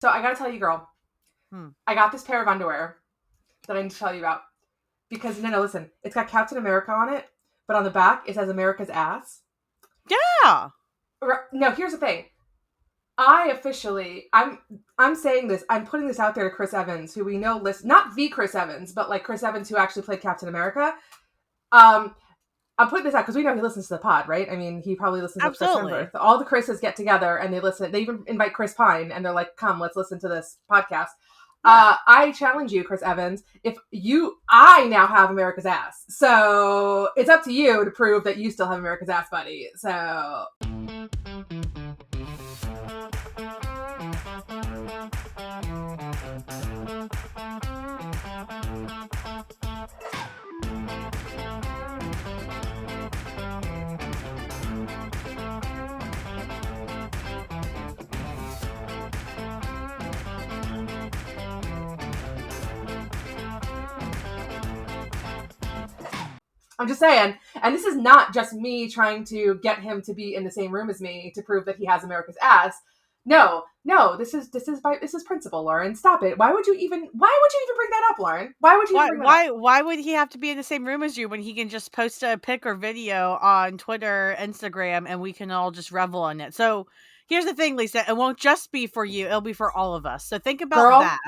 So I gotta tell you, girl, I got this pair of underwear that I need to tell you about. Because, no, listen, it's got Captain America on it, but on the back, it says America's ass. Yeah. No, here's the thing. I'm saying this, I'm putting this out there to Chris Evans, who we know lists, not the Chris Evans, but like Chris Evans, who actually played Captain America. I'm putting this out because we know he listens to the pod, right? I mean, he probably listens to Chris Hemsworth. All the Chris's get together and they listen. They even invite Chris Pine and they're like, come, let's listen to this podcast. Yeah. I challenge you, Chris Evans, I now have America's ass. So it's up to you to prove that you still have America's ass, buddy. So... I'm just saying, and this is not just me trying to get him to be in the same room as me to prove that he has America's ass. No, this is principle, Lauren. Stop it. Why would you even bring that up, Lauren? Why would he have to be in the same room as you when he can just post a pic or video on Twitter, Instagram, and we can all just revel in it? So here's the thing, Lisa. It won't just be for you. It'll be for all of us. So think about that.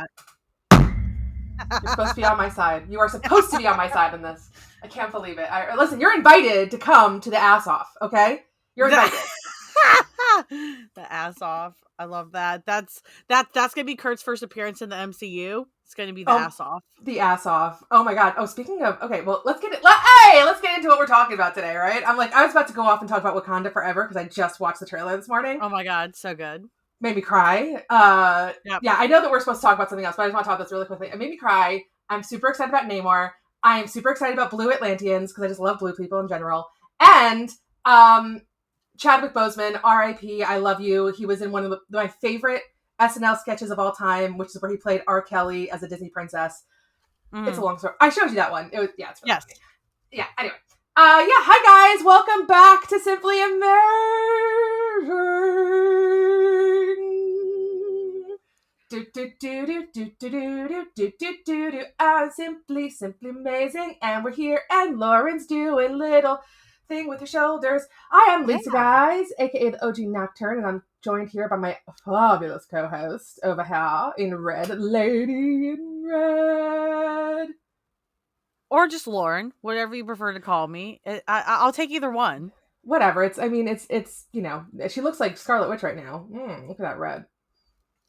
You're supposed to be on my side. You are supposed to be on my side in this. I can't believe it. Listen, you're invited to come to the ass off, okay? You're invited. The ass off. I love that. That's gonna be Kurt's first appearance in the MCU. It's gonna be the ass off. The ass off. Oh my god. Oh, speaking of, okay, well, let's get into what we're talking about today, right? I was about to go off and talk about Wakanda Forever because I just watched the trailer this morning. Oh my god, so good. Made me cry. Yep. Yeah, I know that we're supposed to talk about something else, but I just want to talk about this really quickly. It made me cry. I'm super excited about Namor. I am super excited about Blue Atlanteans because I just love blue people in general. And Chadwick Boseman, R.I.P. I love you. He was in one of my favorite SNL sketches of all time, which is where he played R. Kelly as a Disney princess. It's a long story. I showed you that one. It's really yes. Funny. Yeah. Anyway. Hi guys. Welcome back to Simply Amazing. I'm simply amazing, and we're here, and Lauren's doing little thing with her shoulders. I am Lisa, guys, aka the OG Nocturne, and I'm joined here by my fabulous co-host over here in red, Lady in Red. Or just Lauren, whatever you prefer to call me. I'll take either one. Whatever. It's you know, she looks like Scarlet Witch right now. Look at that red.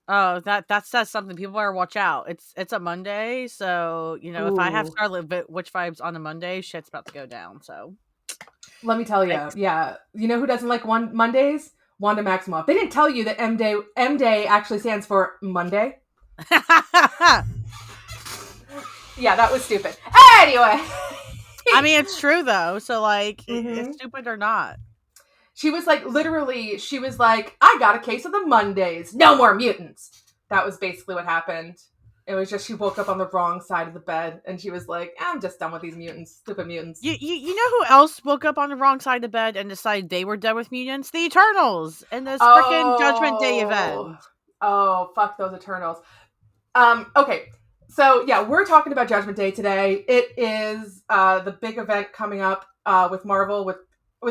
Oh, that says something. People better watch out. It's a Monday, so you know, if I have Scarlet Witch vibes on a Monday, shit's about to go down. So let me tell you, yeah, you know who doesn't like Mondays? Wanda Maximoff. They didn't tell you that M Day actually stands for Monday. Yeah, that was stupid. Anyway. I mean, it's true though. So like, it's stupid or not. She was like, literally, I got a case of the Mondays. No more mutants. That was basically what happened. It was just she woke up on the wrong side of the bed and she was like, I'm just done with these mutants. Stupid mutants. You know who else woke up on the wrong side of the bed and decided they were done with mutants? The Eternals in this freaking Judgment Day event. Oh, fuck those Eternals. Okay. So, yeah, we're talking about Judgment Day today. It is the big event coming up with Marvel, with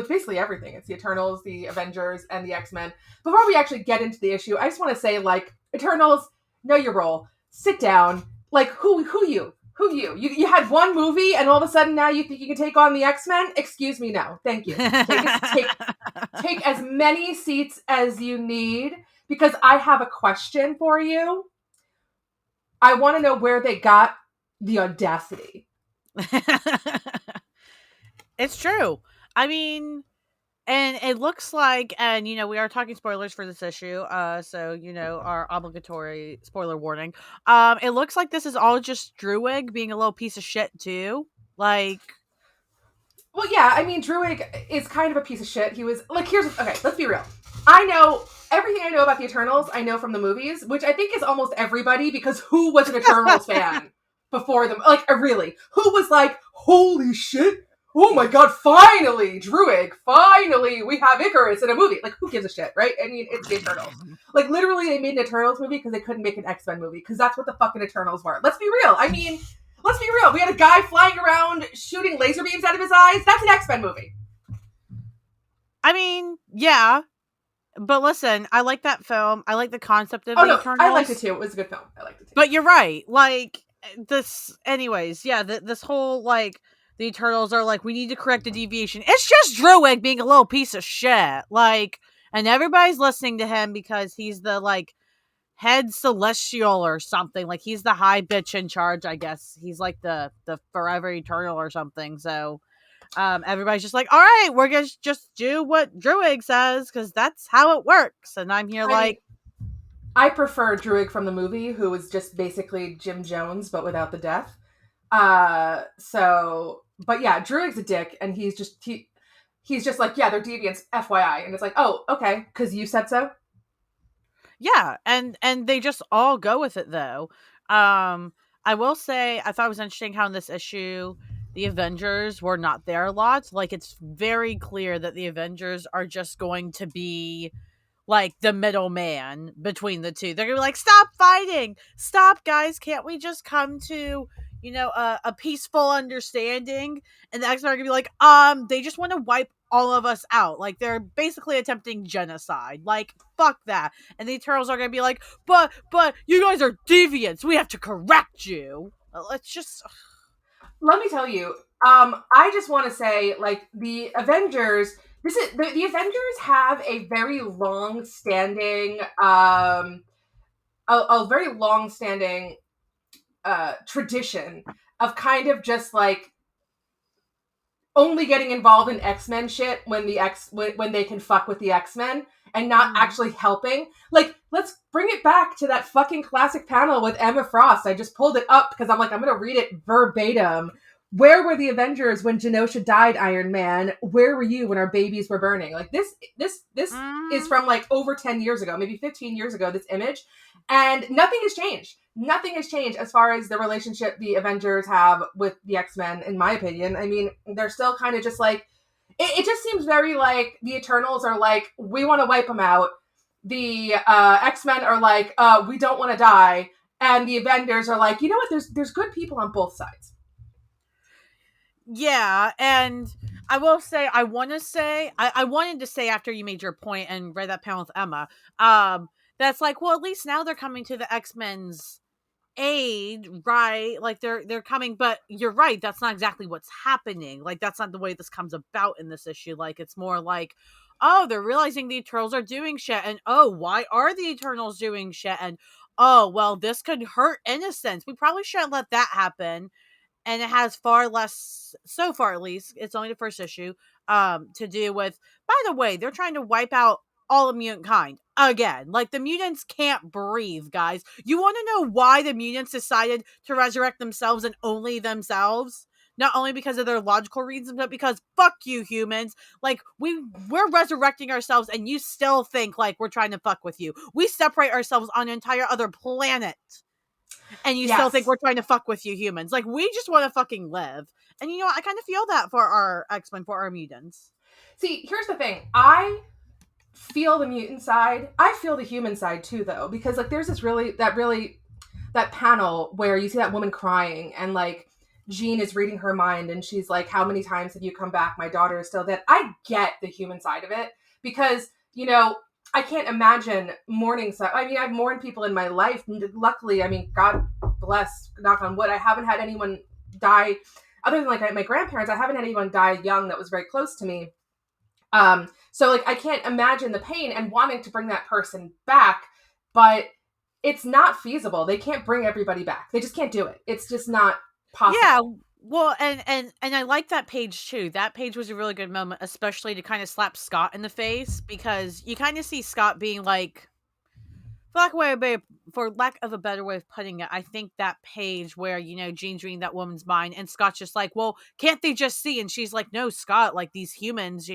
basically everything. It's the Eternals, the Avengers, and the X-Men. Before we actually get into the issue, I just want to say, like, Eternals, know your role. Sit down. Like, who you? You had one movie, and all of a sudden now you think you can take on the X-Men? Excuse me, no. Thank you. Take as many seats as you need, because I have a question for you. I want to know where they got the audacity. It's true. I mean, and it looks like, and you know, we are talking spoilers for this issue, so you know, our obligatory spoiler warning. It looks like this is all just Druig being a little piece of shit too. Like, well, yeah, I mean, Druig is kind of a piece of shit. He was like, let's be real. I know everything I know about the Eternals, I know from the movies, which I think is almost everybody, because who was an Eternals fan before them? Like, really, who was like, holy shit, oh my god, finally, Druig, finally, we have Icarus in a movie. Like, who gives a shit, right? I mean, it's the Eternals. Like, literally, they made an Eternals movie because they couldn't make an X-Men movie, because that's what the fucking Eternals were. Let's be real. I mean, let's be real. We had a guy flying around shooting laser beams out of his eyes. That's an X-Men movie. I mean, yeah. But listen, I like that film. I like the concept of Oh, the no, I liked it Eternals. too. It was a good film. I liked it too. But you're right. Like, this, anyways, yeah, this whole, like, the Eternals are like, we need to correct the deviation. It's just Druig being a little piece of shit. Like, and everybody's listening to him because he's the, like, head celestial or something. Like, he's the high bitch in charge, I guess. He's like the forever eternal or something. So, everybody's just like, all right, we're gonna just do what Druig says because that's how it works. And I'm here I mean, like, I prefer Druig from the movie, who was just basically Jim Jones, but without the death. But yeah, Druig's a dick, and he's just like, yeah, they're deviants, FYI, and it's like, oh, okay, because you said so. yeah, and they just all go with it though. I will say I thought it was interesting how in this issue the Avengers were not there a lot. Like, it's very clear that the Avengers are just going to be like the middleman between the two. They're gonna be like, stop fighting, stop, guys, can't we just come to, a peaceful understanding? And the X-Men are gonna be like, they just want to wipe all of us out. Like, they're basically attempting genocide. Like, fuck that. And the Eternals are gonna be like, but you guys are deviants, we have to correct you. Let's just Let me tell you, I just want to say, like, the Avengers. The Avengers have a very long-standing, a very long-standing tradition of kind of just like only getting involved in X-Men shit when they can fuck with the X-Men and not actually helping. Like, let's bring it back to that fucking classic panel with Emma Frost. I just pulled it up because I'm like, I'm gonna read it verbatim. Where were the Avengers when Genosha died, Iron Man? Where were you when our babies were burning? Like, this is from like over 10 years ago, maybe 15 years ago, this image. And nothing has changed. Nothing has changed as far as the relationship the Avengers have with the X-Men, in my opinion. I mean, they're still kind of just like, it just seems very like the Eternals are like, we want to wipe them out. The X-Men are like, we don't want to die. And the Avengers are like, you know what? There's good people on both sides. Yeah, and I will say, I wanted to say after you made your point and read that panel with Emma, that's like, well, at least now they're coming to the X-Men's aid, right? Like, they're coming, but you're right, that's not exactly what's happening. Like, that's not the way this comes about in this issue. Like, it's more like, oh, they're realizing the Eternals are doing shit, and oh, why are the Eternals doing shit? And oh, well, this could hurt innocence. We probably shouldn't let that happen. And it has far less, so far at least, it's only the first issue, to do with, by the way, they're trying to wipe out all of mutant kind again. Like, the mutants can't breathe, guys. You want to know why the mutants decided to resurrect themselves and only themselves? Not only because of their logical reasons, but because fuck you, humans. Like, we're resurrecting ourselves, and you still think like we're trying to fuck with you. We separate ourselves on an entire other planet, and you still think Yes. we're trying to fuck with you humans. Like, we just want to fucking live. And you know what? I kind of feel that for our X-Men, for our mutants. See, here's the thing. I feel the mutant side. I feel the human side too, though, because like there's that panel where you see that woman crying and like Jean is reading her mind and she's like, how many times have you come back? My daughter is still dead. I get the human side of it because, I can't imagine mourning. I mean, I've mourned people in my life. Luckily, I mean, God bless, knock on wood, I haven't had anyone die other than like my grandparents. I haven't had anyone die young that was very close to me. So like I can't imagine the pain and wanting to bring that person back, but it's not feasible. They can't bring everybody back. They just can't do it. It's just not possible. Yeah, well, and I like that page too. That page was a really good moment, especially to kind of slap Scott in the face, because you kind of see Scott being like, for lack of a better way of putting it, I think that page where, Jean's reading that woman's mind and Scott's just like, well, can't they just see? And she's like, no, Scott, like, these humans,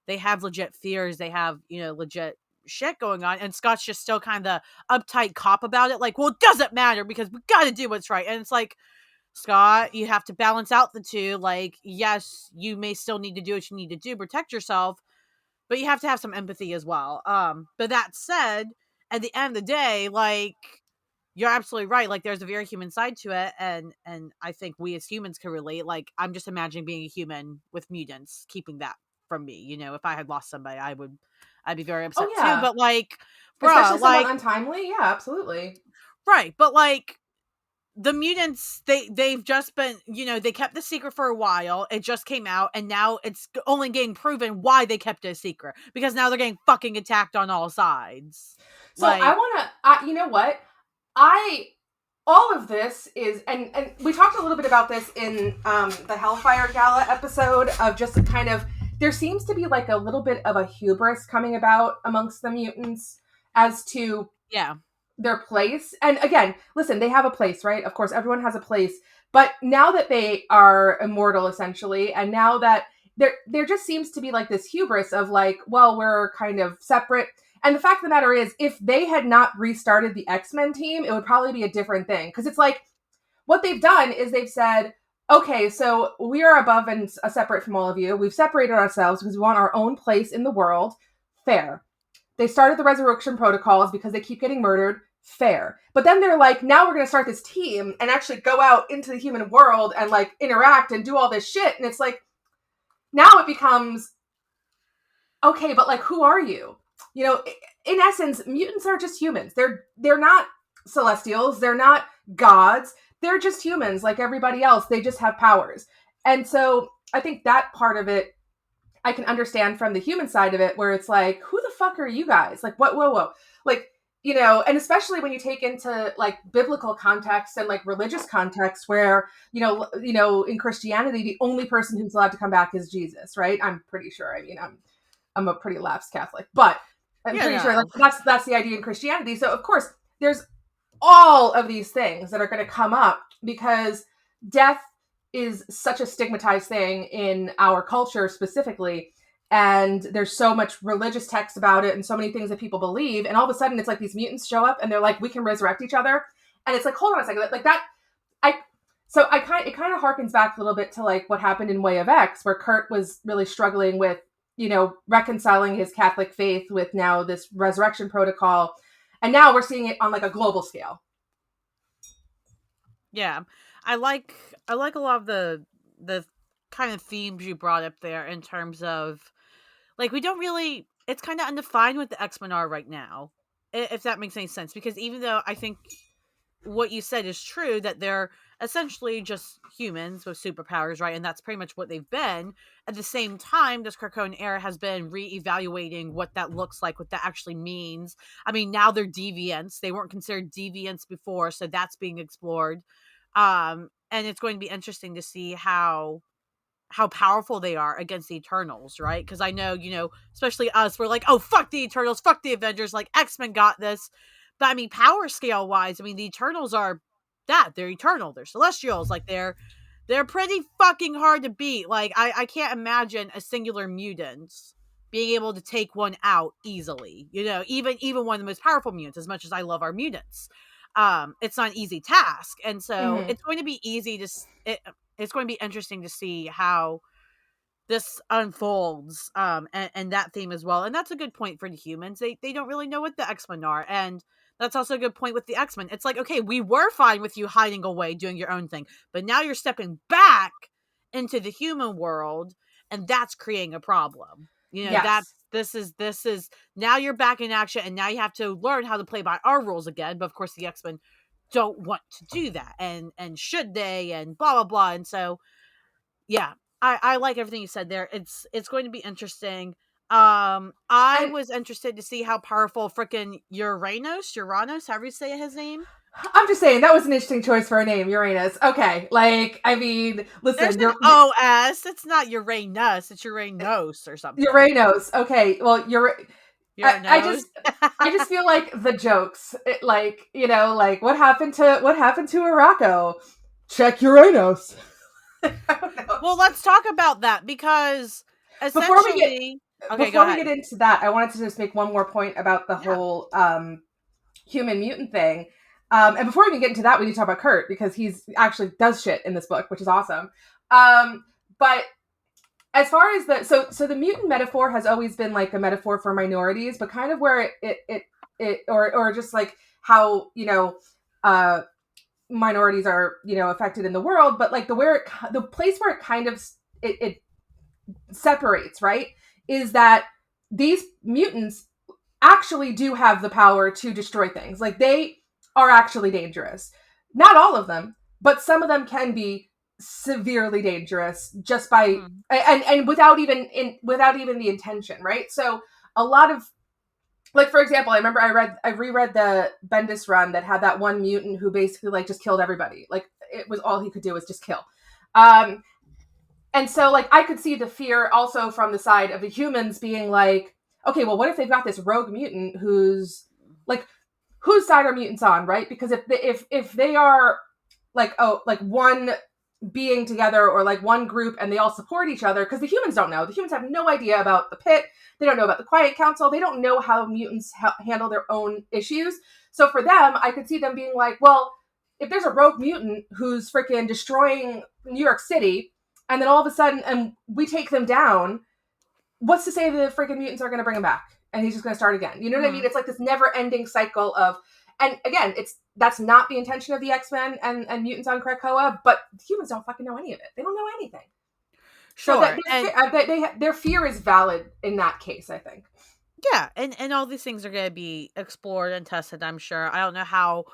they have legit fears. They have, legit shit going on. And Scott's just still kind of uptight cop about it. Like, well, it doesn't matter because we got to do what's right. And it's like, Scott, you have to balance out the two. Like, yes, you may still need to do what you need to do, protect yourself, but you have to have some empathy as well. But that said, at the end of the day, like, you're absolutely right. Like, there's a very human side to it, and I think we as humans can relate. Like, I'm just imagining being a human with mutants, keeping that from me. You know, if I had lost somebody, I'd be very Oh upset too. yeah, But like, especially bruh, someone like, untimely. Yeah, absolutely. right? But like, the mutants, they've just been, you know, they kept the secret for a while. It just came out, and now it's only getting proven why they kept it a secret, because now they're getting fucking attacked on all sides. So I Like, want to, you know what? I all of this is, and we talked a little bit about this in the Hellfire Gala episode of just a kind of, there seems to be like a little bit of a hubris coming about amongst the mutants as to yeah, their place. And again, listen, they have a place, right? Of course, everyone has a place. But now that they are immortal, essentially, and now that there just seems to be like this hubris of like, well, we're kind of separate. And the fact of the matter is, if they had not restarted the X-Men team, it would probably be a different thing. Because it's like, what they've done is they've said, okay, so we are above and separate from all of you. We've separated ourselves because we want our own place in the world. Fair. They started the resurrection protocols because they keep getting murdered. Fair. But then they're like, now we're going to start this team and actually go out into the human world and like interact and do all this shit. And it's like, now it becomes, okay, but like, who are you? You know, in essence, mutants are just humans. They're not celestials. They're not gods. They're just humans like everybody else. They just have powers. And so I think that part of it I can understand from the human side of it, where it's like, who the fuck are you guys? Like, what, whoa. Like, you know, and especially when you take into like biblical context and like religious context where, in Christianity, the only person who's allowed to come back is Jesus, right? I'm pretty sure. I mean, I'm a pretty lapsed Catholic, but I'm you pretty sure know, that's the idea in Christianity. So of course, there's all of these things that are going to come up because death is such a stigmatized thing in our culture specifically, and there's so much religious text about it and so many things that people believe, and all of a sudden it's like these mutants show up and they're like, we can resurrect each other, and it's like, hold on a second, like that. It kind of harkens back a little bit to like what happened in Way of X, where Kurt was really struggling with, reconciling his Catholic faith with now this resurrection protocol, and now we're seeing it on like a global scale. yeah. I like a lot of the kind of themes you brought up there in terms of, like, we don't really, it's kind of undefined what the X-Men are right now, if that makes any sense, because even though I think what you said is true, that they're essentially just humans with superpowers, right? And that's pretty much what they've been. At the same time, this Krakoan era has been reevaluating what that looks like, what that actually means. I mean, now they're deviants. They weren't considered deviants before, so that's being explored. And it's going to be interesting to see how powerful they are against the Eternals, right? Because I know, especially us, we're like, oh, fuck the Eternals, fuck the Avengers, like, X-Men got this. But I mean, power scale wise, I mean, the Eternals are they're eternal, they're celestials, like, they're pretty fucking hard to beat. Like, I can't imagine a singular mutant being able to take one out easily. Even one of the most powerful mutants, as much as I love our mutants. It's not an easy task. And so Mm-hmm. it's going to be it's going to be interesting to see how this unfolds, and that theme as well. And that's a good point for the humans. They don't really know what the X-Men are, and that's also a good point with the X-Men. It's like, okay, we were fine with you hiding away doing your own thing, but now you're stepping back into the human world, and that's creating a problem. That's Yes. this is now you're back in action, and now you have to learn how to play by our rules again. But of course the X-Men don't want to do that, and should they, and blah blah blah. And so, yeah, I like everything you said there. It's going to be interesting. I And was interested to see how powerful freaking Uranos, however you say his name. I'm just saying that was an interesting choice for a name, Uranus. Okay, like I mean, There's listen, an OS. It's not Uranus. It's Uranos or something. Uranus. Okay, well, I Uranos. just feel like the jokes, like like what happened to Arakko? Check Uranus. I don't know. Well, let's talk about that, because Before we get essentially, okay, go before we ahead. get into that, I wanted to just make one more point about the Yeah. whole human mutant thing. And before we even get into that, we need to talk about Kurt because he's actually does shit in this book, which is awesome. But as far as so the mutant metaphor has always been like a metaphor for minorities, but kind of where or just like how minorities are affected in the world, but like the place where it kind of it separates, right, is that these mutants actually do have the power to destroy things. Like they are actually dangerous. Not all of them, but some of them can be severely dangerous just by Mm. and without even the intention, right? So a lot of, like, for example, I remember I reread the Bendis run that had that one mutant who basically like just killed everybody. Like it was all he could do was just kill. Um and so like I could see the fear also from the side of the humans being like, okay, well, what if they've got this rogue mutant who's like, whose side are mutants on, right? Because if they are like, oh, like one being together or like one group and they all support each other, because the humans don't know. The humans have no idea about the pit. They don't know about the Quiet Council. They don't know how mutants handle their own issues. So for them, I could see them being like, well, if there's a rogue mutant who's freaking destroying New York City, and then all of a sudden, and we take them down, what's to say the freaking mutants are going to bring him back and he's just going to start again? You know what I mean? It's like this never-ending cycle of, and again, that's not the intention of the X-Men and mutants on Krakoa, but humans don't fucking know any of it. They don't know anything. So that Sure. And their fear is valid in that case, I think. yeah, and all these things are going to be explored and tested, I'm sure. I don't know how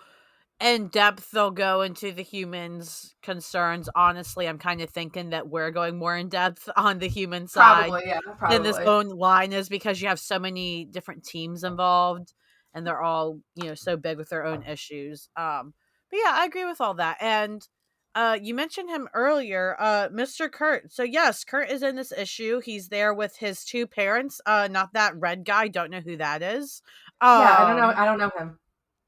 in depth they'll go into the humans' concerns. Honestly, I'm kind of thinking that we're going more in depth on the human side Probably, yeah, than this probably. own line is, because you have so many different teams involved and they're all, so big with their own issues. But yeah, I agree with all that. And you mentioned him earlier, Mr. Kurt. So yes, Kurt is in this issue. He's there with his two parents. Not that red guy. Don't know who that is. Yeah, I don't know. Um, I don't know him.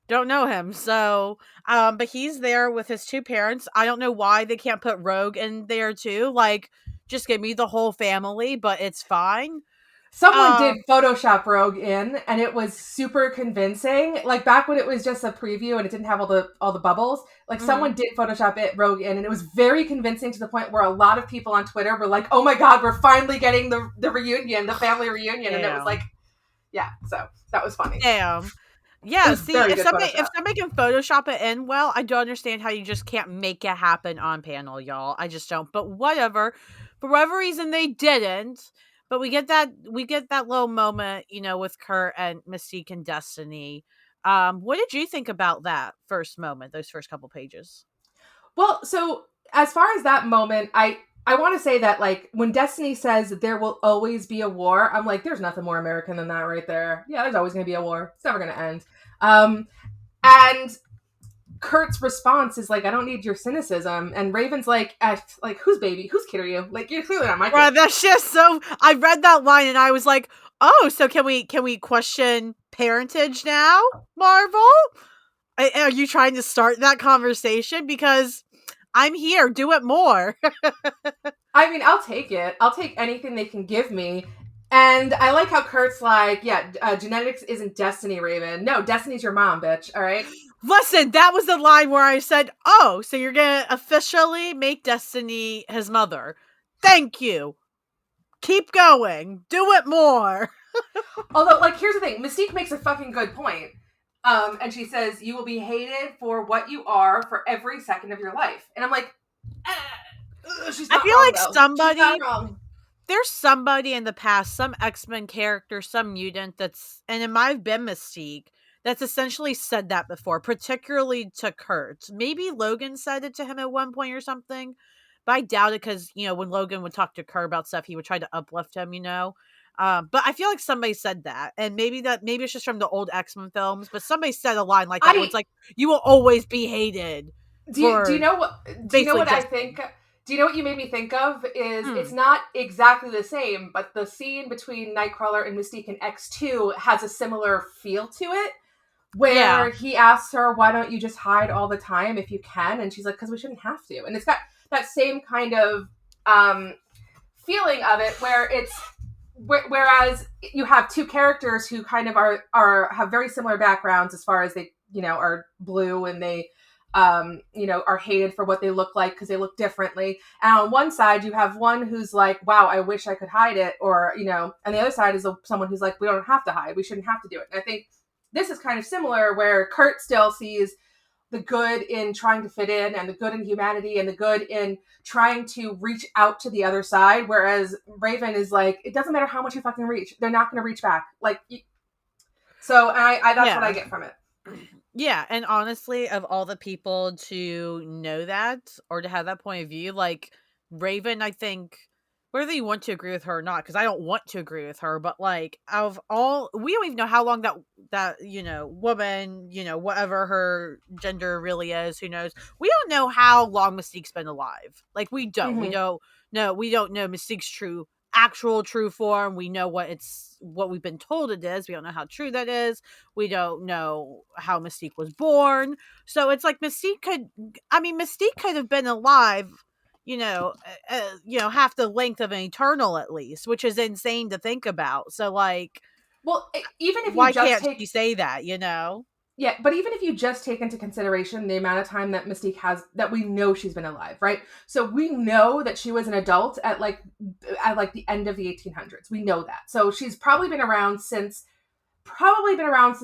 don't know him. So, but he's there with his two parents. I don't know why they can't put Rogue in there too. Like, just give me the whole family, but it's fine. Someone did Um, Photoshop Rogue in, and it was super convincing. Like back when it was just a preview and it didn't have all the bubbles. Like mhm. someone did Photoshop it Rogue in, and it was very convincing to the point where a lot of people on Twitter were like, "Oh my god, we're finally getting the reunion, the family reunion," and it was like, Damn. yeah. So that was funny. Damn. It Yeah, was see, very if good Photoshop. somebody can Photoshop it in well, I don't understand how you just can't make it happen on panel, y'all. I just don't. But whatever. For whatever reason they didn't. But we get that little moment, with Kurt and Mystique and Destiny. What did you think about that first moment, those first couple pages? Well, so as far as that moment, I want to say that like when Destiny says that there will always be a war, I'm like, there's nothing more American than that right there. Yeah, there's always going to be a war. It's never going to end. And Kurt's response is like, I don't need your cynicism. And Raven's like, whose baby? Whose kid are you? Like, you're clearly not my Right, kid. that's just so. I read that line and I was like, "Oh, so can we question parentage now, Marvel? Are you trying to start that conversation? Because I'm here. Do it more." I mean, I'll take it. I'll take anything they can give me. And I like how Kurt's like, yeah, genetics isn't destiny, Raven. No, destiny's your mom, bitch. All right. Listen, that was the line where I said, "Oh, so you're gonna officially make Destiny his mother? Thank you. Keep going. Do it more." Although, like, here's the thing: Mystique makes a fucking good point. And she says, "You will be hated for what you are for every second of your life." And I'm like, she's I not feel wrong like though. She's not wrong. there's somebody in the past, some X-Men character, some mutant and it might have been Mystique, that's essentially said that before, particularly to Kurt. Maybe Logan said it to him at one point or something, but I doubt it because, when Logan would talk to Kurt about stuff, he would try to uplift him. But I feel like somebody said that, and maybe it's just from the old X-Men films, but somebody said a line like that where I it's like, you will always be hated do you for know what basically I just think? Do you know what you made me think of? Is it's mm, not exactly the same, but the scene between Nightcrawler and Mystique in X2 has a similar feel to it, yeah. where he asks her, "Why don't you just hide all the time if you can?" And she's like, "Because we shouldn't have to." And it's got that same kind of um, feeling of it, where whereas you have two characters who kind of are have very similar backgrounds as far as are blue, and they are hated for what they look like because they look differently. And on one side, you have one who's like, wow, I wish I could hide it. Or, and the other side is someone who's like, we don't have to hide. We shouldn't have to do it. And I think this is kind of similar, where Kurt still sees the good in trying to fit in, and the good in humanity, and the good in trying to reach out to the other side. Whereas Raven is like, it doesn't matter how much you fucking reach. They're not going to reach back. Like, so I that's what I get from it. Yeah, and honestly, of all the people to know that or to have that point of view, like Raven, I think whether you want to agree with her or not, because I don't want to agree with her, but like of all, we don't even know how long that woman, whatever her gender really is, who knows? We don't know how long Mystique's been alive. Like we don't, Mm-hmm. we don't know Mystique's actual true form. We know what we've been told it is. We don't know how true that is. We don't know how Mystique was born. So it's like Mystique could have been alive, half the length of an Eternal at least, which is insane to think about. So like, well, even if you why just can't take she say that, Yeah, but even if you just take into consideration the amount of time that Mystique has, that we know she's been alive, right? So we know that she was an adult at the end of the 1800s. We know that. So she's probably been around since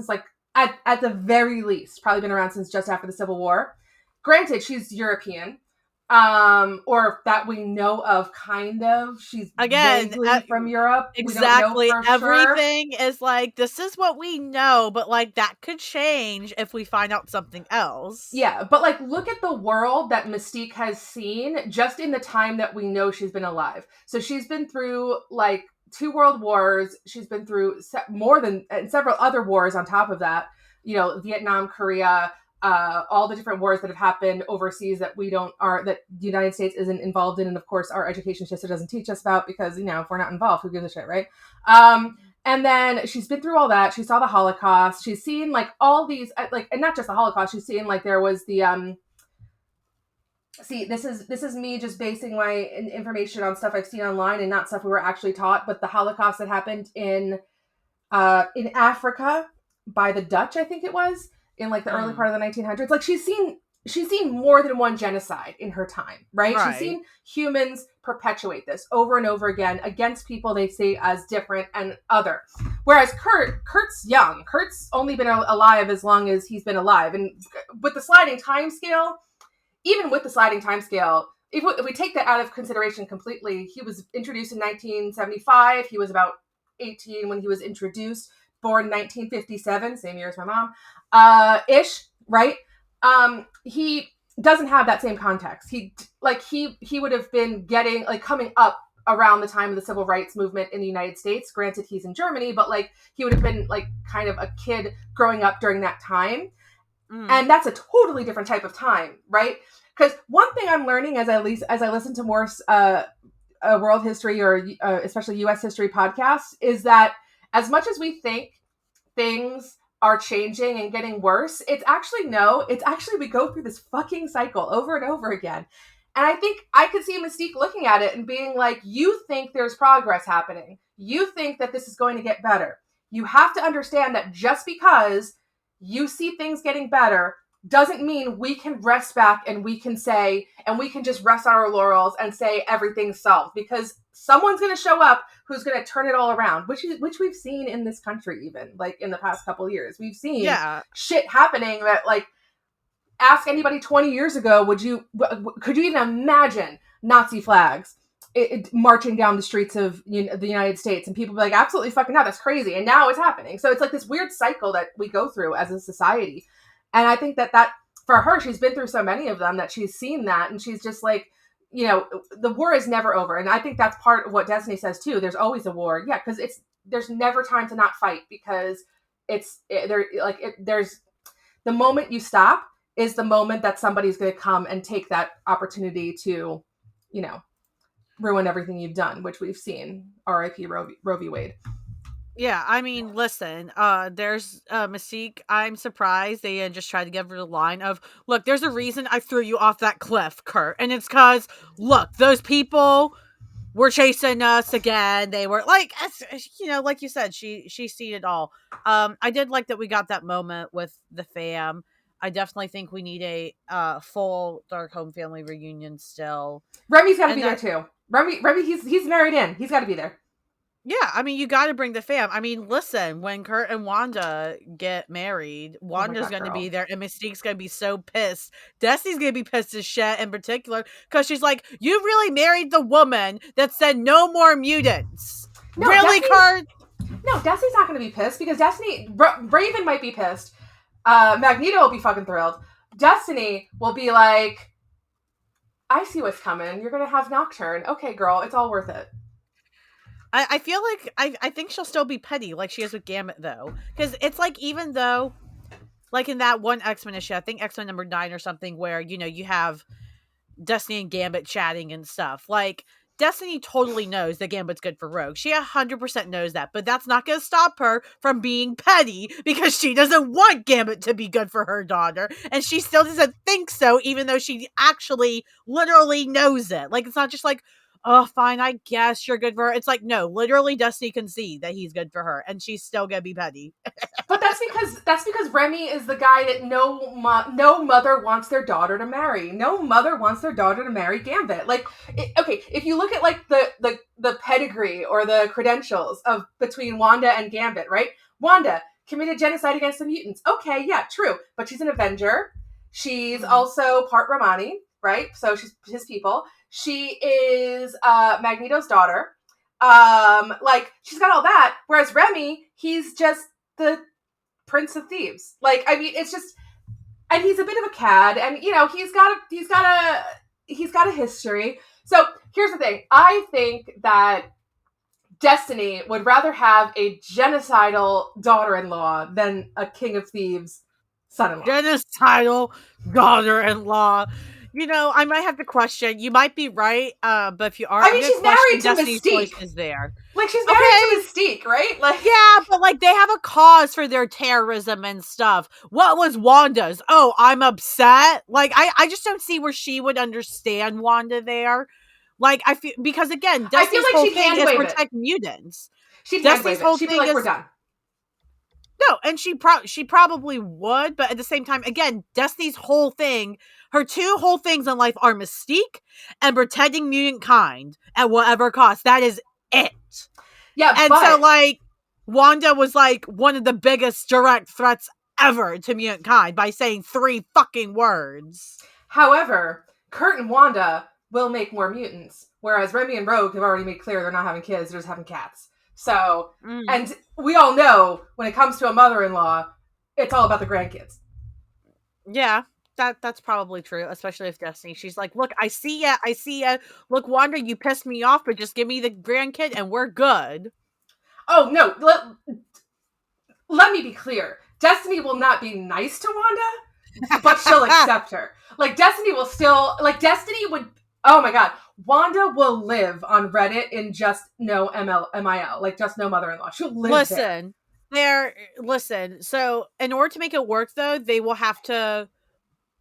like at the very least, probably been around since just after the Civil War. Granted, she's European, or that we know of, kind of. She's again, vaguely from Europe. We don't know exactly, for sure. everything is like, this is what we know, but like that could change if we find out something else. Yeah, but like, look at the world that Mystique has seen just in the time that we know she's been alive. So she's been through like 2 world wars. She's been through more than and several other wars on top of that. Vietnam, Korea, all the different wars that have happened overseas that that the United States isn't involved in, and of course our education system doesn't teach us about, because if we're not involved, who gives a shit, right? And then she's been through all that. She saw the Holocaust. She's seen like all these, like, and not just the Holocaust. She's seen like there was the See, this is me just basing my information on stuff I've seen online and not stuff we were actually taught. But the Holocaust that happened in Africa by the Dutch, I think it was, in like the early part of the 1900s. Like she's seen more than one genocide in her time, right? She's seen humans perpetuate this over and over again against people they see as different and other. Whereas Kurt's young. Kurt's only been alive as long as he's been alive. And with the sliding time scale, even with the sliding time scale, if we take that out of consideration completely, he was introduced in 1975. He was about 18 when he was introduced, born 1957, same year as my mom, ish, right? He doesn't have that same context. He would have been coming up around the time of the civil rights movement in the United States. Granted, he's in Germany, but like he would have been like kind of a kid growing up during that time. And that's a totally different type of time, right? Because one thing I'm learning as I listen to more world history or especially U.S. history podcasts is that as much as we think things are changing and getting worse, it's actually we go through this fucking cycle over and over again. And I think I could see Mystique looking at it and being like, you think there's progress happening. You think that this is going to get better. You have to understand that just because you see things getting better doesn't mean we can rest back and we can just rest on our laurels and say everything's solved, because someone's going to show up who's going to turn it all around, which we've seen in this country. Even like in the past couple of years, we've seen shit happening that, like, ask anybody 20 years ago, could you even imagine Nazi flags marching down the streets of the United States? And people be like, absolutely fucking not, that's crazy. And now it's happening. So it's like this weird cycle that we go through as a society. And I think that for her, she's been through so many of them that she's seen that, and she's just like, the war is never over. And I think that's part of what Destiny says too. There's always a war. Yeah, because there's never time to not fight, because there's the moment you stop is the moment that somebody's going to come and take that opportunity to, ruin everything you've done, which we've seen. R.I.P. Roe v. Wade. Yeah, I mean, listen, there's Mystique. I'm surprised they just tried to give her the line of, look, there's a reason I threw you off that cliff, Kurt. And it's because, look, those people, were chasing us again. They were like, like you said, she's seen it all. I did like that we got that moment with the fam. I definitely think we need a full Darkholme family reunion still. Remy's got to And be there too. Remy, he's married in. He's got to be there. yeah, I mean, you got to bring the fam. I mean, listen, when Kurt and Wanda get married, Oh my Wanda's god, going to be girl. there, and Mystique's going to be so pissed. Destiny's going to be pissed as shit in particular, because she's like, you really married the woman that said no more mutants. No, Really, Kurt? No, Destiny's not going to be pissed because Raven might be pissed. Magneto will be fucking thrilled. Destiny will be like, I see what's coming. You're going to have Nocturne. Okay, girl, it's all worth it. I feel like I think she'll still be petty like she is with Gambit, though. Because it's like, even though, like in that one X-Men issue, I think X-Men number 9 or something, where, you have Destiny and Gambit chatting and stuff. Like, Destiny totally knows that Gambit's good for Rogue. She 100% knows that, but that's not going to stop her from being petty because she doesn't want Gambit to be good for her daughter, and she still doesn't think so, even though she actually literally knows it. Like, it's not just like, oh, fine, I guess you're good for her. It's like, no, literally Destiny can see that he's good for her, and she's still going to be petty. But that's because Remy is the guy that no mother wants their daughter to marry. No mother wants their daughter to marry Gambit. Like, okay, if you look at like the pedigree or the credentials of between Wanda and Gambit, right? Wanda committed genocide against the mutants. Okay, yeah, true, but she's an Avenger. She's also part Romani, right? So she's his people. She is Magneto's daughter. Like, she's got all that. Whereas Remy, he's just the Prince of Thieves. Like, I mean, it's just, and he's a bit of a cad, and he's got a history. So here's the thing: I think that Destiny would rather have a genocidal daughter-in-law than a King of Thieves son-in-law. Genocidal daughter-in-law. I might have to question. You might be right, but if you are, I mean, she's married to Destiny's Mystique. choice is there. Like, she's married to Mystique, right? Like, yeah, but like, they have a cause for their terrorism and stuff. What was Wanda's? Oh, I'm upset. Like, I just don't see where she would understand Wanda there. Like, I feel, because again, Destiny's whole thing is protect mutants. She'd Destiny's whole thing is, we're done. No, and she probably would, but at the same time, again, Destiny's whole thing, her two whole things in life are Mystique and protecting mutant kind at whatever cost. That is it. Yeah, and so like, Wanda was like one of the biggest direct threats ever to mutant kind by saying 3 fucking words. However, Kurt and Wanda will make more mutants, whereas Remy and Rogue have already made clear they're not having kids, they're just having cats. So, and we all know when it comes to a mother-in-law, it's all about the grandkids. Yeah, that's probably true, especially if Destiny. She's like, look, I see ya. Look, Wanda, you pissed me off, but just give me the grandkid and we're good. Oh, no. Let me be clear. Destiny will not be nice to Wanda, but she'll accept her. Like, Destiny will still, like, Destiny would, oh my god, Wanda will live on Reddit in just no MIL, like just no mother-in-law. She'll live Listen. So in order to make it work, though, they will have to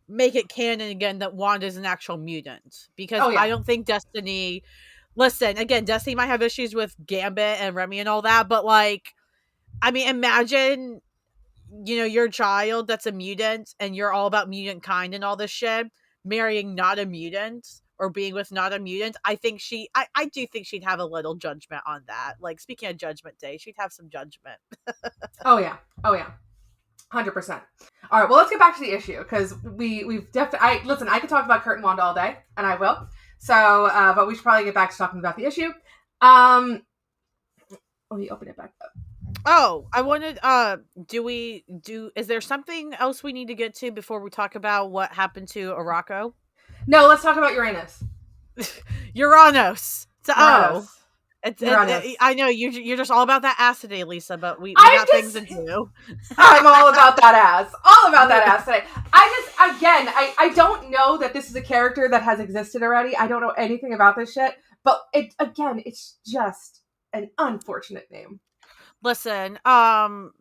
make it canon again that Wanda's an actual mutant, because I don't think Destiny. Listen, again, Destiny might have issues with Gambit and Remy and all that, but like, I mean, imagine, your child that's a mutant and you're all about mutant kind and all this shit, marrying not a mutant or being with not a mutant. I think I do think she'd have a little judgment on that. Like, speaking of Judgment Day, she'd have some judgment. Oh yeah 100%. All right, well, let's get back to the issue, because we've definitely, listen, I could talk about Kurt and Wanda all day, and I will. So, but we should probably get back to talking about the issue. Let me open it back up. Oh, I wanted, is there something else we need to get to before we talk about what happened to Arakki? No, let's talk about Uranos. Uranos. Uranos. I know you're just all about that ass today, Lisa, but we got things to do. I'm all about that ass. All about that ass today. I don't know that this is a character that has existed already. I don't know anything about this shit, but it's just an unfortunate name. Listen, and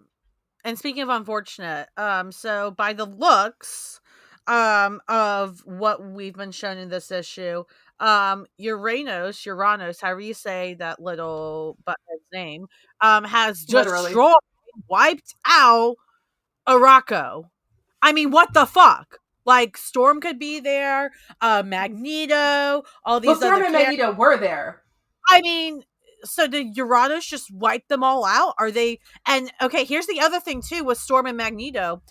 speaking of unfortunate, so by the looks, of what we've been shown in this issue. Uranos, however you say that little butthead's name, has Literally. destroyed, wiped out Arakko. I mean, what the fuck? Like, Storm could be there, Magneto, all Well, these Storm other and characters. Magneto were there. I mean, so did Uranos just wipe them all out? Are they? And okay, here's the other thing too with Storm and Magneto.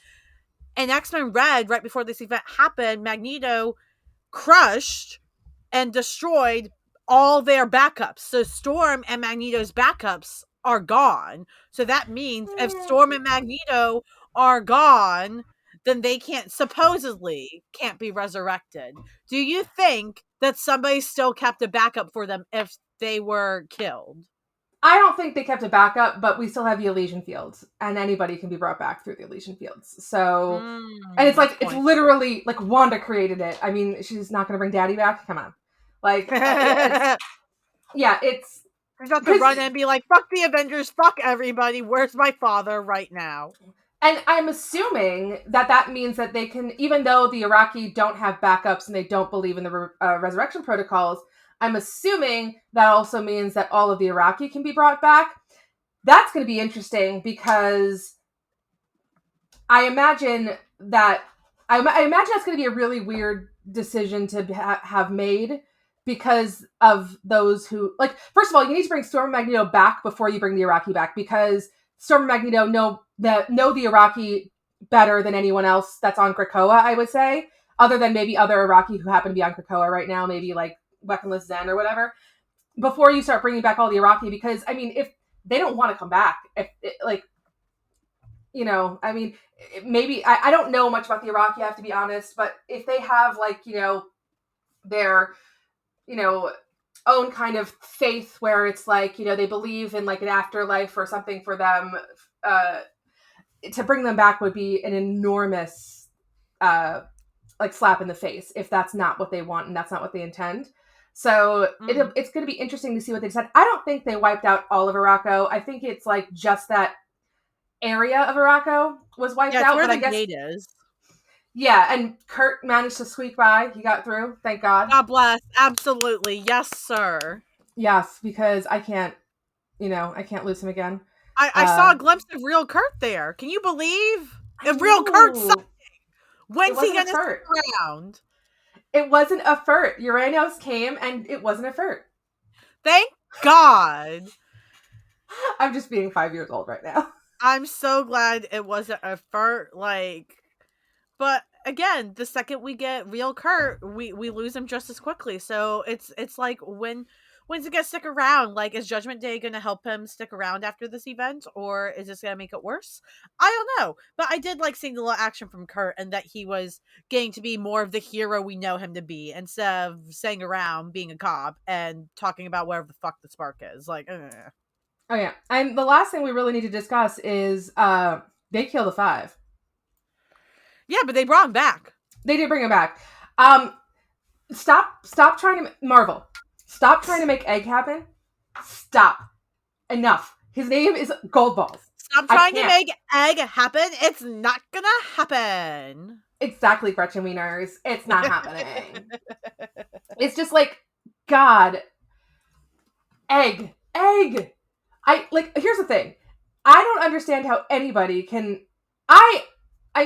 In X-Men Red, right before this event happened, Magneto crushed and destroyed all their backups. So Storm and Magneto's backups are gone. So that means if Storm and Magneto are gone, then they can't be resurrected. Do you think that somebody still kept a backup for them if they were killed? I don't think they kept a backup, but we still have the Elysian Fields, and anybody can be brought back through the Elysian Fields. So, and it's like, it's Point. literally like Wanda created it. I mean, she's not going to bring Daddy back. Come on. Like, it's She's got to because, run in and be like, fuck the Avengers, fuck everybody, where's my father right now? and I'm assuming that that means that they can, even though the Arakki don't have backups and they don't believe in the resurrection protocols, I'm assuming that also means that all of the Arakki can be brought back. That's going to be interesting because I imagine that I imagine that's going to be a really weird decision to have made because of those who, like, first of all, you need to bring Storm and Magneto back before you bring the Arakki back, because Storm and Magneto know the Arakki better than anyone else that's on Krakoa, I would say, other than maybe other Arakki who happen to be on Krakoa right now, maybe like Weaponless Zen or whatever, before you start bringing back all the Arakki. Because I mean, if they don't want to come back, if like, you know, I mean, maybe I don't know much about the Arakki, I have to be honest, but if they have, like, you know, their, you know, own kind of faith where it's like, you know, they believe in like an afterlife or something for them, to bring them back would be an enormous like slap in the face if that's not what they want and that's not what they intend. So it's going to be interesting to see what they decide. I don't think they wiped out all of Arakko. I think it's like just that area of Arakko was wiped out. Where but the I guess gate is. yeah, and Kurt managed to squeak by. He got through, thank God. God bless. Absolutely. Yes, sir. Yes, because I can't, you know, I can't lose him again. I saw a glimpse of real Kurt there. Can you believe? I If real Kurt's know. It when's he wasn't a gonna stick furt. around? It wasn't a furt. Uranos came and it wasn't a furt. Thank God. I'm just being 5 years old right now. I'm so glad it wasn't a furt, like, but again, the second we get real Kurt, we lose him just as quickly. So it's like, when's he gonna stick around? Like, is Judgment Day gonna help him stick around after this event, or is this gonna make it worse? I don't know. But I did like seeing the little action from Kurt, and that he was getting to be more of the hero we know him to be, instead of staying around being a cop and talking about whatever the fuck the spark is. Like, Oh yeah, and the last thing we really need to discuss is they kill the Five. yeah, but they brought him back. They did bring him back. Stop trying to Marvel. Stop trying to make Egg happen. Stop. Enough. His name is Goldballs. Stop trying to make Egg happen. It's not gonna happen. Exactly, Gretchen Wieners. It's not happening. It's just like, God. Egg. Here's the thing. I don't understand how anybody can. I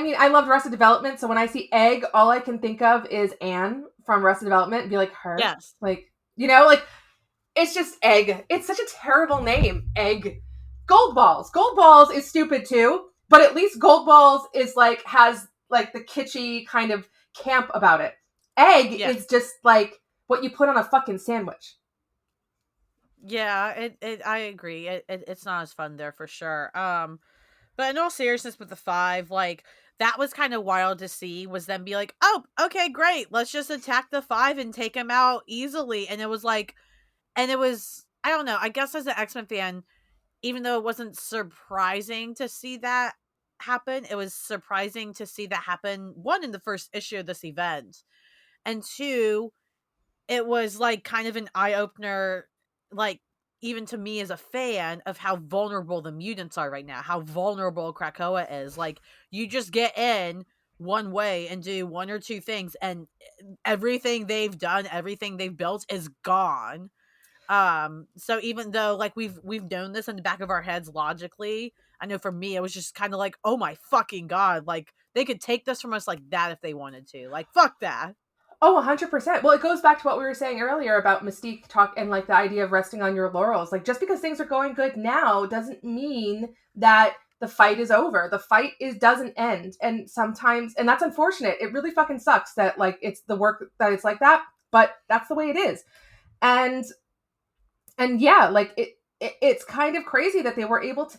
mean, I loved Arrested Development, so when I see Egg, all I can think of is Anne from Arrested Development and be like, her. Yes. Like, you know, like, it's just Egg. It's such a terrible name, Egg. Goldballs. Goldballs is stupid too, but at least Goldballs is like, has like the kitschy kind of camp about it. Egg is just like what you put on a fucking sandwich. Yeah, I agree. It's not as fun there for sure. But in all seriousness, with the Five, like, that was kind of wild to see, was them be like, oh, okay, great, let's just attack the Five and take them out easily. And it was like, I don't know, I guess as an X-Men fan, even though it wasn't surprising to see that happen, it was surprising to see that happen, one, in the first issue of this event, and two, it was like kind of an eye-opener, like, even to me as a fan, of how vulnerable the mutants are right now, how vulnerable Krakoa is. Like, you just get in, one way and do one or two things, and everything they've done, everything they've built is gone. So even though like we've known this in the back of our heads logically, I know for me it was just kind of like, oh my fucking god, like they could take this from us like that if they wanted to. Like fuck that. Oh, 100%. Well, it goes back to what we were saying earlier about Mystique talk and like the idea of resting on your laurels. Like just because things are going good now doesn't mean that the fight is over. The fight doesn't end. And sometimes, and that's unfortunate. It really fucking sucks that like it's the work that it's like that, but that's the way it is. And yeah, like it's kind of crazy that they were able to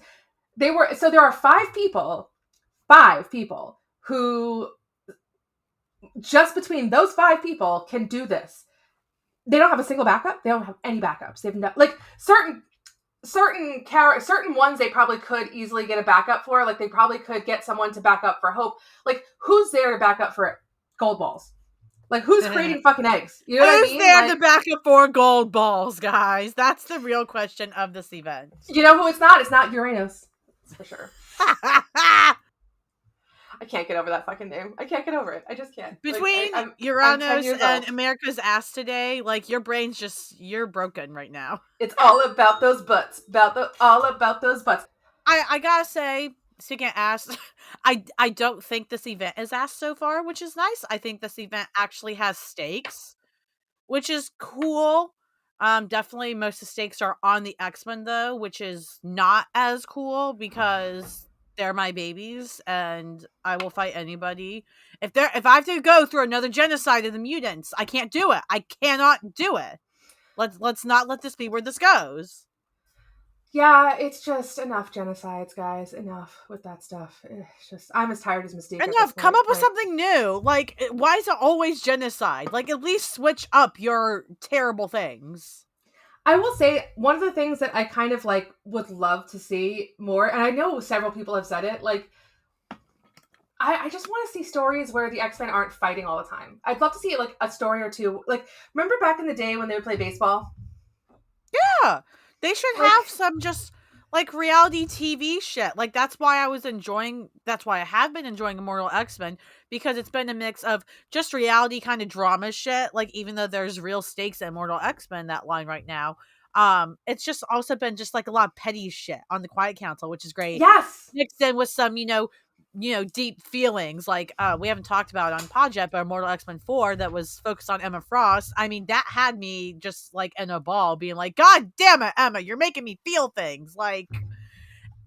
so there are five people who just between those five people can do this. They don't have a single backup. They don't have any backups. They've no, like certain ones they probably could easily get a backup for. Like they probably could get someone to back up for Hope. Like who's there to back up for Gold Balls? Like who's creating fucking eggs? You know what I Who's mean? there Like, to back up for gold balls, guys? That's the real question of this event. you know who it's not? It's not Uranos. That's for sure. I can't get over that fucking name. I can't get over it. I just can't. Between like, I'm 10 Uranos years and old. America's ass today, like your brain's just you're broken right now. It's all about those butts. All about those butts. I gotta say, speaking of ass, I don't think this event is ass so far, which is nice. I think this event actually has stakes, which is cool. Definitely most of the stakes are on the X-Men though, which is not as cool because they're my babies and I will fight anybody. If I have to go through another genocide of the mutants, I can't do it. I cannot do it. Let's not let this be where this goes. Yeah, it's just enough genocides, guys. Enough with that stuff. It's just I'm as tired as Mystique at this Enough. Come point. up with Like, something new. Like, why is it always genocide? Like, at least switch up your terrible things. I will say one of the things that I kind of like would love to see more, and I know several people have said it, like I just want to see stories where the X-Men aren't fighting all the time. I'd love to see like a story or two. Like, remember back in the day when they would play baseball? Yeah. They should Like, have some just like reality TV shit. Like that's why I have been enjoying Immortal X-Men because it's been a mix of just reality kind of drama shit. Like even though there's real stakes in Immortal X-Men that line right now, it's just also been just like a lot of petty shit on the Quiet Council, which is great. yes, Mixed in with some, deep feelings like we haven't talked about on pod yet, but Immortal X-Men 4 that was focused on Emma Frost. I mean, that had me just like in a ball being like, God damn it, Emma, you're making me feel things like,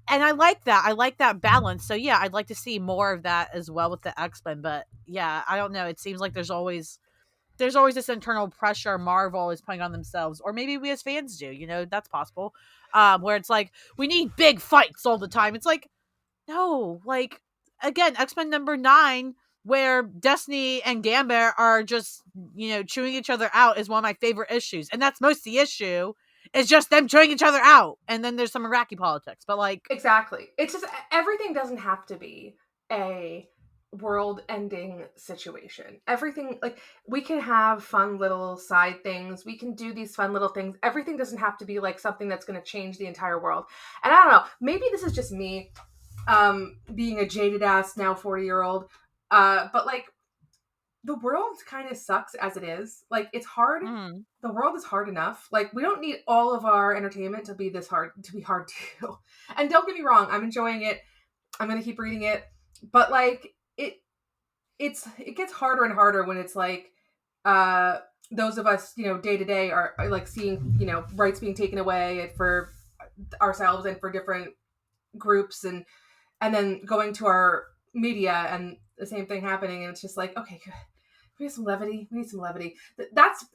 and I like that. I like that balance. So yeah, I'd like to see more of that as well with the X-Men. But yeah, I don't know. It seems like there's always this internal pressure Marvel is putting on themselves, or maybe we as fans do. That's possible. Where it's like we need big fights all the time. It's like no, like again, X-Men number 9, where Destiny and Gambit are just, chewing each other out is one of my favorite issues. And that's most of the issue. It's just them chewing each other out. And then there's some Iraqi politics. But like exactly. It's just everything doesn't have to be a world-ending situation. Everything, like, we can have fun little side things. We can do these fun little things. Everything doesn't have to be like something that's going to change the entire world. And I don't know, maybe this is just me being a jaded ass now 40-year-old, but like the world kind of sucks as it is. Like it's hard. mm, The world is hard enough. Like we don't need all of our entertainment to be hard too. And don't get me wrong, I'm enjoying it. I'm gonna keep reading it, but like it gets harder and harder when it's like those of us, day to day are like seeing, rights being taken away for ourselves and for different groups, and then going to our media and the same thing happening, and it's just like, okay, good. We need some levity. That's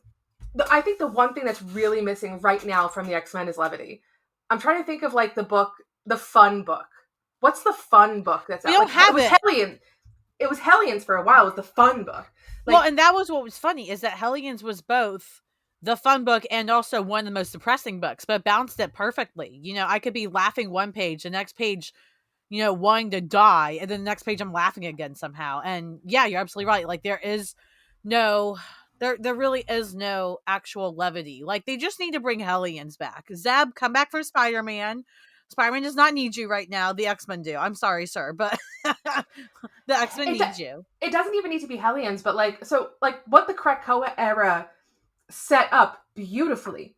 I think the one thing that's really missing right now from the X-Men is levity. I'm trying to think of like the fun book. What's the fun book that's we out? don't Like it have was it. Hellion. It was Hellions for a while. It was the fun book. Like, Well, and that was what was funny is that Hellions was both the fun book and also one of the most depressing books, but balanced it perfectly. I could be laughing one page, the next page, wanting to die, and then the next page I'm laughing again somehow. And yeah, you're absolutely right. Like no there really is no actual levity. Like they just need to bring Hellions back. Zeb, come back for Spider-Man. Spider-Man does not need you right now. The X-Men do. I'm sorry, sir, but the X-Men It, need you. it doesn't even need to be Hellions, but like what the Krakoa era set up beautifully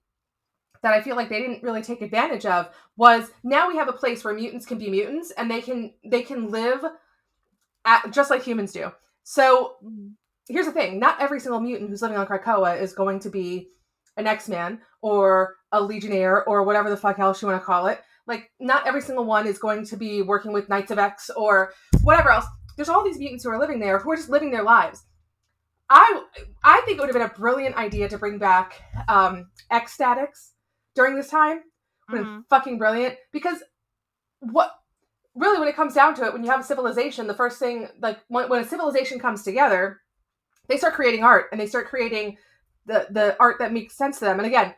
that I feel like they didn't really take advantage of was now we have a place where mutants can be mutants and they can live just like humans do. So Mhm. here's the thing: not every single mutant who's living on Krakoa is going to be an X-Man or a Legionnaire or whatever the fuck else you want to call it. Like, not every single one is going to be working with Knights of X or whatever else. There's all these mutants who are living there who are just living their lives. I I think it would have been a brilliant idea to bring back X-Statics during this time. Would have been Mhm. fucking brilliant because what really, when it comes down to it, when you have a civilization, the first thing, like when a civilization comes together, they start creating art and they start creating the art that makes sense to them. And again,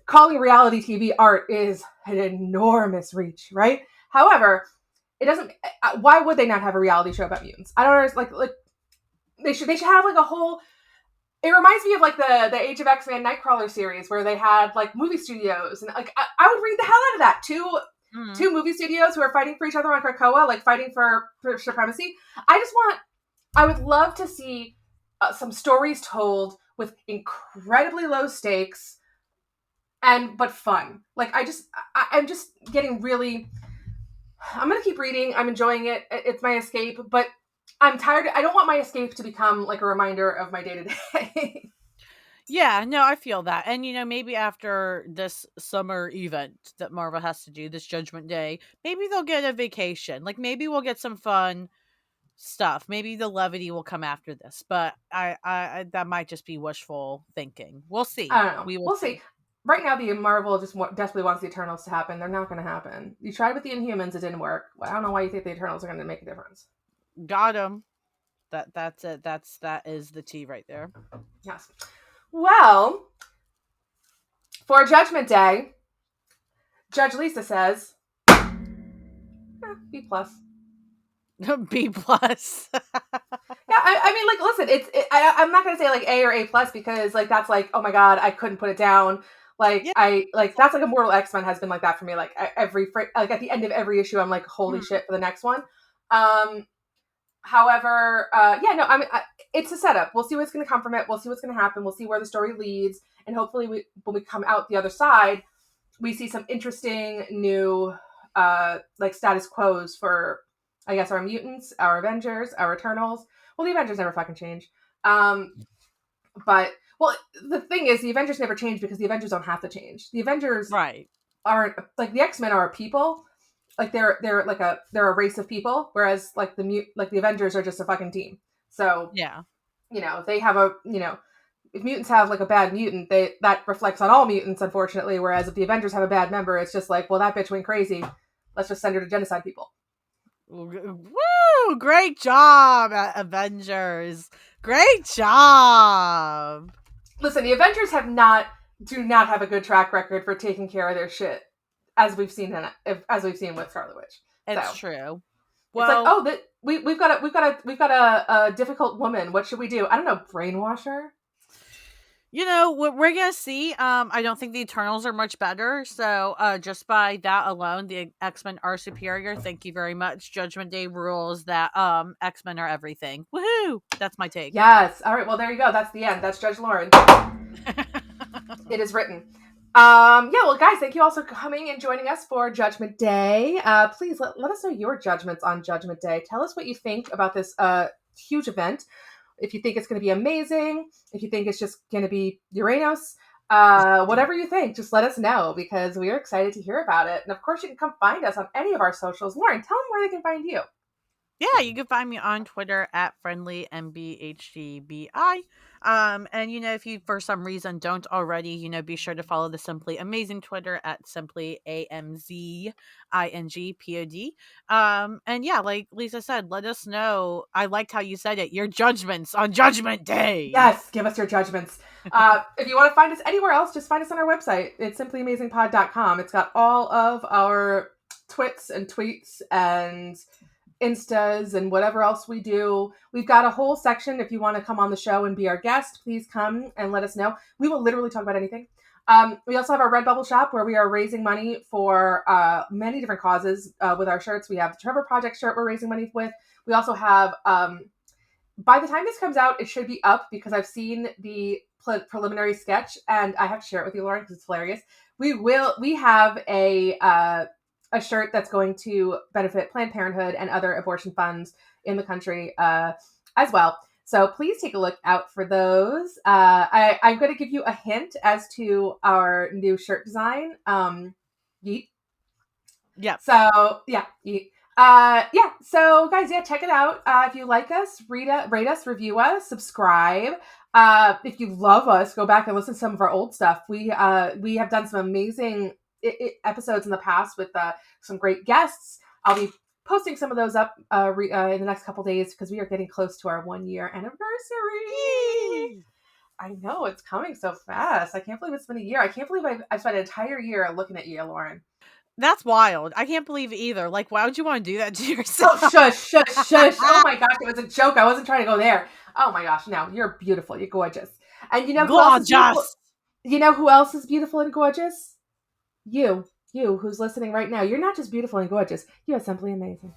calling reality TV art is an enormous reach, right? However, it doesn't. Why would they not have a reality show about mutants? I don't understand. Like they should have like a whole. It reminds me of like the Age of X-Men Nightcrawler series where they had like movie studios and like I would read the hell out of that. Mhm. Two movie studios who are fighting for each other on Krakoa, like fighting for supremacy. I would love to see some stories told with incredibly low stakes but fun. Like I'm just getting really. I'm gonna keep reading. I'm enjoying it. It's my escape, but I'm tired. I don't want my escape to become like a reminder of my day to day. Yeah, no, I feel that. And maybe after this summer event that Marvel has to do, this Judgment Day, maybe they'll get a vacation. Like maybe we'll get some fun stuff. Maybe the levity will come after this. But I that might just be wishful thinking. We'll see. I don't know. We will We'll see. see. Right now, the Marvel just desperately wants the Eternals to happen. They're not going to happen. You tried with the Inhumans, it didn't work. Well, I don't know why you think the Eternals are going to make a difference. Got him. That's it. That is the tea right there. Yes. Well, for Judgment Day, Judge Lisa says, B plus. B plus. Yeah, I mean, like, listen, I'm not gonna say like A or A plus because like that's like, oh my god, I couldn't put it down. Like Yeah. I like that's like Immortal X-Men has been like that for me. Like like at the end of every issue, I'm like, holy Mhm. shit for the next one. Um, However, yeah, no, I mean, it's a setup. We'll see what's going to come from it. We'll see what's going to happen. We'll see where the story leads, and hopefully, when we come out the other side, we see some interesting new, like status quos for, I guess, our mutants, our Avengers, our Eternals. Well, the Avengers never fucking change. Um, but well, the thing is, the Avengers never change because the Avengers don't have to change. The Avengers Right. aren't like the X-Men are a people. Like they're a race of people, whereas like the Avengers are just a fucking team. So Yeah. they have if mutants have like a bad mutant, that reflects on all mutants, unfortunately. Whereas if the Avengers have a bad member, it's just like, well, that bitch went crazy. Let's just send her to genocide people. Woo! Great job, Avengers. Great job. Listen, the Avengers do not have a good track record for taking care of their shit, as we've seen with Scarlet Witch. It's So true. it's like, Well, oh, that we've got a difficult woman. What should we do? I don't know, brainwash her. what we're gonna see. I don't think the Eternals are much better. So, just by that alone, the X-Men are superior. Thank you very much. Judgment Day rules that X-Men are everything. Woohoo! That's my take. Yes. All right. Well, there you go. That's the end. That's Judge Lauren. It is written. Yeah, well, guys, thank you all for coming and joining us for Judgment Day. Please let us know your judgments on Judgment Day. Tell us what you think about this huge event. If you think it's going to be amazing, if you think it's just going to be Uranos, whatever you think, just let us know because we are excited to hear about it. And of course, you can come find us on any of our socials. Lauren, tell them where they can find you. Yeah, you can find me on Twitter at friendlymBHGBI. And if you for some reason don't already, be sure to follow the Simply Amazing Twitter at simply AMZINGPOD. And yeah, like Lisa said, let us know. I liked how you said it. Your judgments on Judgment Day. Yes, give us your judgments. If you want to find us anywhere else, just find us on our website. It's simplyamazingpod.com. It's got all of our twits and tweets and Instas and whatever else we do. We've got a whole section if you want to come on the show and be our guest. Please come and let us know. We will literally talk about anything. We also have our Redbubble shop where we are raising money for many different causes with our shirts. We have the Trevor Project shirt we're raising money with. We also have, by the time this comes out, it should be up because I've seen the preliminary sketch and I have to share it with you, Lauren, because it's hilarious. We have a shirt that's going to benefit Planned Parenthood and other abortion funds in the country as well. So please take a look out for those. I'm going to give you a hint as to our new shirt design. Yeet. Yeah. So yeah, yeet. Yeah. So guys, yeah, check it out. If you like us, rate us, review us, subscribe. If you love us, go back and listen to some of our old stuff. We have done some amazing episodes in the past with some great guests. I'll be posting some of those up in the next couple days because we are getting close to our 1-year anniversary. Yay! I know it's coming so fast. I can't believe it's been a year. I can't believe I've spent an entire year looking at you, Lauren. That's wild. I can't believe it either. Like, why would you want to do that to Oh, yourself? shush. Oh my gosh, it was a joke. I wasn't trying to go there. Oh my gosh, no, you're beautiful. You're gorgeous. And you know who else is beautiful? Gorgeous. You know who else is beautiful and gorgeous? You who's listening right now. You're not just beautiful and gorgeous. You are simply amazing.